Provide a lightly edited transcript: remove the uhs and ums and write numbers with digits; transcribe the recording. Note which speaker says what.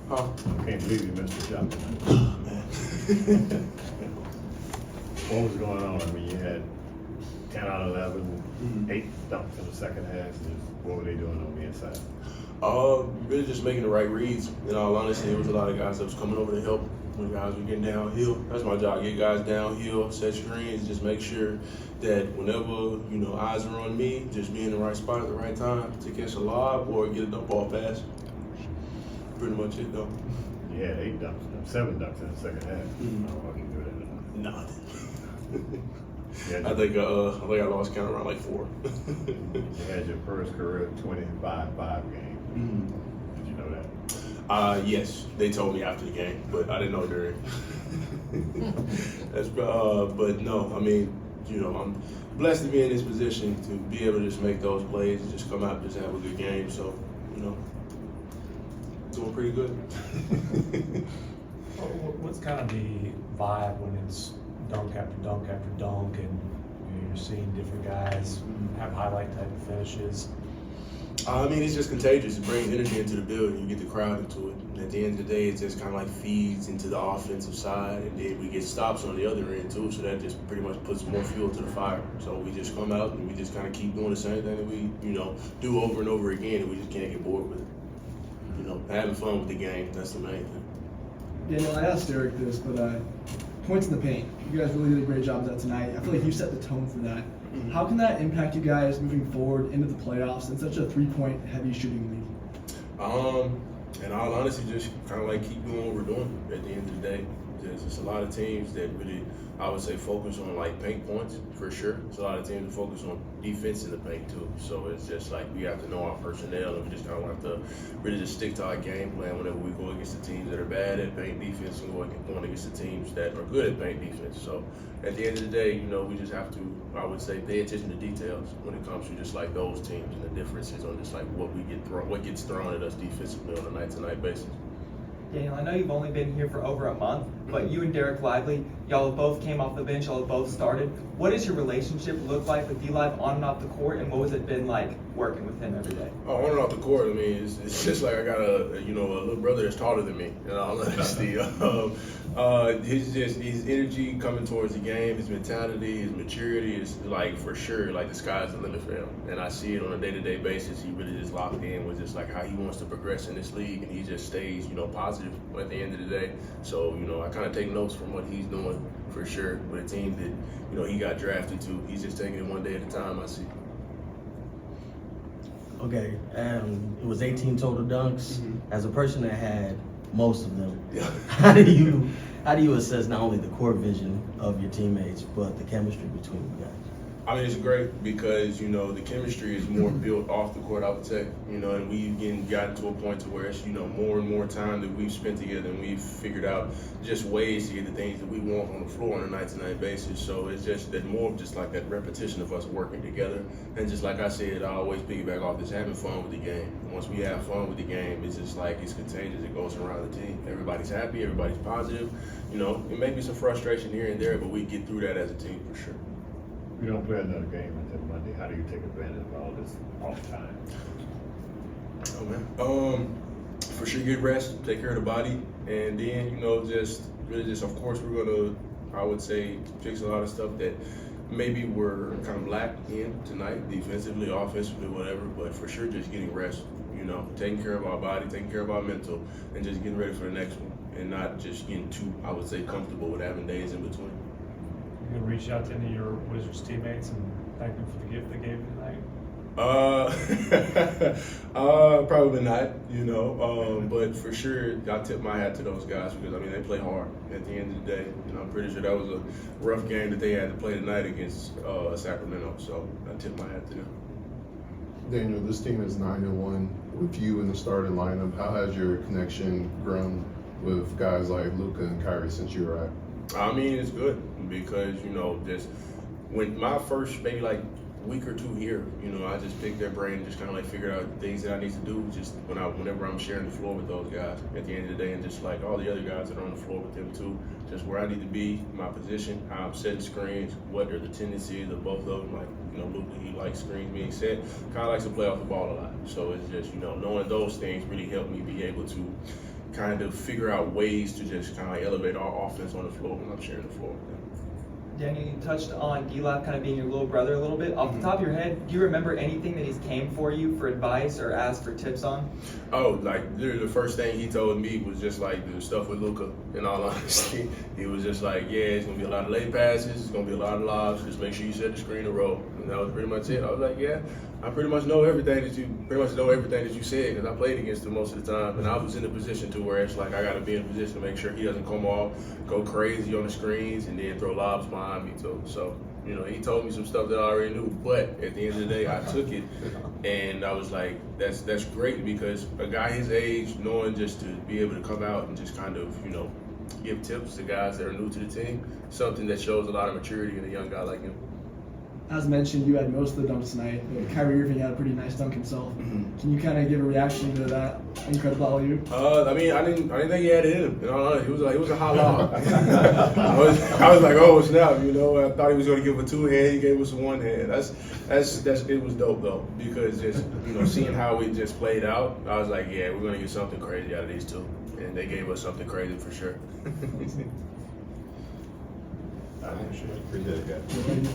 Speaker 1: Huh?
Speaker 2: I can't believe you missed the shot tonight.
Speaker 1: Oh, man.
Speaker 2: What was going on? I mean, you had 10 out of 11,
Speaker 1: Mhm.
Speaker 2: 8 dunks in the second half. What were they doing on the inside?
Speaker 1: Really just making the right reads. In all honesty, there was a lot of guys that was coming over to help when guys were getting downhill. That's my job, get guys downhill, set screens, just make sure that whenever, eyes are on me, just be in the right spot at the right time to catch a lob or get a dump ball pass. Pretty much it, though.
Speaker 2: You had 8 dunks, 7 dunks in the second half.
Speaker 1: Mhm.
Speaker 2: I don't know if you can do that or not.
Speaker 1: Nah.
Speaker 2: Yeah,
Speaker 1: I think I lost count around like 4.
Speaker 2: You had your first career 25-5 game.
Speaker 1: Mhm.
Speaker 2: Did you know that?
Speaker 1: Yes, they told me after the game, but I didn't know during. But no, I mean, I'm blessed to be in this position to be able to just make those plays and just come out and just have a good game. So, doing pretty good.
Speaker 3: What's kind of the vibe when it's dunk after dunk after dunk and you're seeing different guys have highlight type of finishes?
Speaker 1: I mean, it's just contagious. It brings energy into the building. You get the crowd into it. And at the end of the day, it just kind of like feeds into the offensive side. And then we get stops on the other end, too. So that just pretty much puts more fuel to the fire. So we just come out and we just kind of keep doing the same thing that we, do over and over again. And we just can't get bored with it. Having fun with the game, that's the main thing.
Speaker 4: Daniel, I asked Derek this, but points in the paint. You guys really did a great job of that tonight. I feel like you set the tone for that.
Speaker 1: Mhm.
Speaker 4: How can that impact you guys moving forward into the playoffs in such a three-point heavy shooting league?
Speaker 1: In all honesty, just kind of like keep doing what we're doing at the end of the day. There's just a lot of teams that really, I would say, focus on like paint points for sure. There's a lot of teams that focus on defense in the paint too. So it's just like we have to know our personnel and we just kind of have to really just stick to our game plan whenever we go against the teams that are bad at paint defense and going against the teams that are good at paint defense. So at the end of the day, we just have to, I would say, pay attention to details when it comes to just like those teams and the differences on just like what gets thrown at us defensively on a night-to-night basis.
Speaker 5: Daniel, I know you've only been here for over a month, but you and Derek Lively, y'all both came off the bench, y'all both started. What does your relationship look like with D-Live on and off the court, and what has it been like working with him every day?
Speaker 1: Oh, on and off the court, I mean, it's just like I got a little brother that's taller than me, in all honesty. His energy coming towards the game, his mentality, his maturity is like for sure, like the sky's the limit for him. And I see it on a day-to-day basis. He really just locked in with just like how he wants to progress in this league, and he just stays, positive at the end of the day. So, I kind of take notes from what he's doing for sure with a team that, he got drafted to. He's just taking it one day at a time, I see.
Speaker 6: Okay, it was 18 total dunks. As a person that had most of them,
Speaker 1: Yeah.
Speaker 6: how do you assess not only the court vision of your teammates, but the chemistry between you guys?
Speaker 1: I mean, it's great because, the chemistry is more built off the court, I would say, and we've gotten to a point to where it's, more and more time that we've spent together and we've figured out just ways to get the things that we want on the floor on a night-to-night basis. So it's just that more of just like that repetition of us working together. And just like I said, I always piggyback off this having fun with the game. Once we have fun with the game, it's just like it's contagious. It goes around the team. Everybody's happy. Everybody's positive. It may be some frustration here and there, but we get through that as a team for sure.
Speaker 2: We don't play another game until Monday. How do you take advantage of all this off time?
Speaker 1: Oh man. For sure get rest, take care of the body, and then, of course we're gonna, I would say, fix a lot of stuff that maybe we're kind of lacked in tonight, defensively, offensively, whatever, but for sure just getting rest, taking care of our body, taking care of our mental, and just getting ready for the next one, and not just getting too, I would say, comfortable with having days in between.
Speaker 3: You can reach out to any of your Wizards teammates and thank them for the gift they gave you tonight?
Speaker 1: Probably not, but for sure, I tip my hat to those guys because, they play hard at the end of the day. I'm pretty sure that was a rough game that they had to play tonight against Sacramento, so I tip my hat to them.
Speaker 7: Daniel, this team is 9-1 with you in the starting lineup. How has your connection grown with guys like Luka and Kyrie since you arrived?
Speaker 1: It's good because, just when my first maybe like week or two here, I just picked their brain and just kind of like figured out things that I need to do just whenever I'm sharing the floor with those guys at the end of the day, and just like all the other guys that are on the floor with them too, just where I need to be, my position, how I'm setting screens, what are the tendencies of both of them. Like, Luka, he likes screens being set, kind of likes to play off the ball a lot. So it's just, knowing those things really helped me be able to, kind of figure out ways to just kind of like elevate our offense on the floor when I'm sharing the floor.
Speaker 5: Daniel, you touched on D-Live kind of being your little brother a little bit. Off the top of your head, do you remember anything that he's came for you for advice or asked for tips on?
Speaker 1: Oh, like literally the first thing he told me was just like the stuff with Luka. In all honesty, he was just like, "Yeah, it's gonna be a lot of late passes, it's gonna be a lot of lobs. Just make sure you set the screen and roll." And that was pretty much it. I was like, "Yeah, I pretty much know everything that you said because I played against him most of the time, and I was in a position to where it's like I gotta be in a position to make sure he doesn't come off, go crazy on the screens, and then throw lobs behind me too." So. You know, he told me some stuff that I already knew, but at the end of the day, I took it, and I was like, that's great because a guy his age, knowing just to be able to come out and just kind of, you know, give tips to guys that are new to the team, something that shows a lot of maturity in a young guy like him.
Speaker 4: As mentioned, you had most of the dunks tonight, but Kyrie Irving had a pretty nice dunk himself. Can you kind of give a reaction to that incredible alley-oop?
Speaker 1: I mean, I didn't think he had it in him. You know, it was a hot lob. I was like, oh snap! You know, I thought he was going to give a two-hand. He gave us a one-hand. It was dope though because just seeing how it just played out, I was like, yeah, we're going to get something crazy out of these two, and they gave us something crazy for sure.
Speaker 2: Appreciate it, guys.